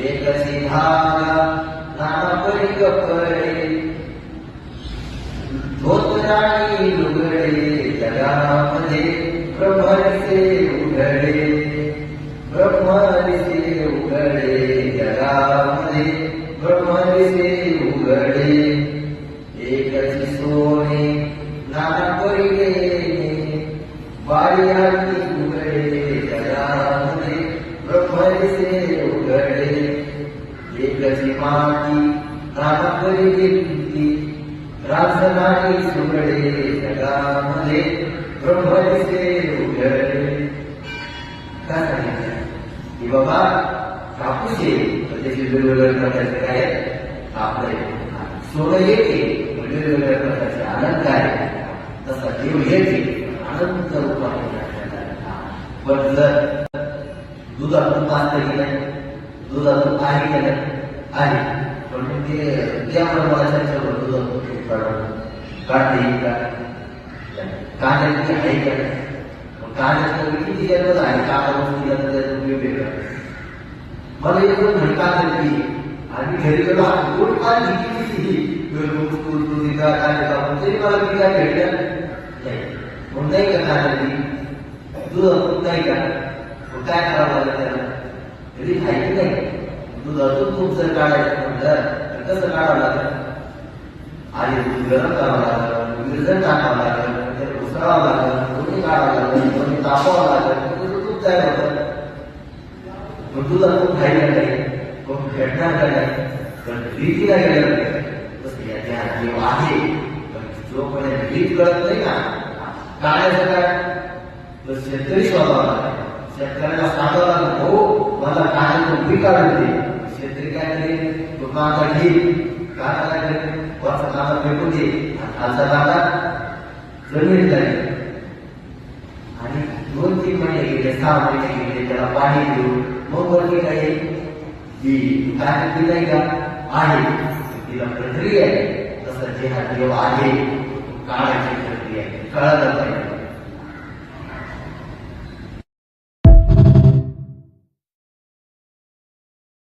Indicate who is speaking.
Speaker 1: एकची धागा नाना परी कपडे धोतराणी लुगडे जगामध्ये ब्रह्मनिसे उघडे ब्रह्मनिसे उघडे जगामध्ये ब्रह्मनिसे उघडे एकची सोने नाना परी गेले वाडी आली उघडे जगामध्ये ब्रह्मनिसे उघडे एकची माती नाना परी गेली राजनानी सुगडे जगामध्ये ब्रह्मनिसे उघडे. काय सांगितलं की बाबा कापूस आहे त्याचे वेगवेगळ्या प्रकारचे काय आपले सोनं येते वेगवेगळ्या प्रकारचे अलंकार तसा देव येते अनंत रूपाने. पण जर दुधातून पाहता गेलं दुधातून आहे गेलं आहे पण ते त्या प्रमाणाच्या दुधातून काढते का कांद्याची आहे का कांद्याचं किती जन्म आहे कांदा वस्तू त्याचा उपयोग वेगळा. मला एकदम म्हणे कांद्याची आणि घरी गेलो गोड पाणी किती कांदे कापून तरी मला मी काय भेटलं नाही. मग नाही का कांद्याची दूध नाही का मग काय करावं लागलं त्याला घरी खायची नाही दुधातून तुमचं काढायचं म्हटलं कसं काढावं लागलं आधी दूध गरम करावं लागलं विरजण टाकावं लागलं त्याला उसळावं लागलं कोणी काढावं लागलं कोणी तापावं लागलं दूध तयार होतं. मग दुधातून खायला नाही मग भेटणार का नाही पण रीतीला गेलं तसं याच्या जीव आहे पण जोपर्यंत रीत कळत नाही ना काढायचं काय तर शेतकरी शोधावा लागला शेतकऱ्याला सांगावं लागलं हो मला काढायचं बी काढून दे. शेतकरी काय करेल तो कांदा घेईल कांदा करेल वरचा कांदा फेकून दे खालचा कांदा जमिनीत जाईल आणि 2-3 महिने गेले 6 महिने गेले त्याला पाणी देऊ मग वरती काय येईल काय ती नाही का आहे तिला प्रक्रिया आहे. तसं जे हा देव आहे काळाची प्रक्रिया आहे कळायला पाहिजे.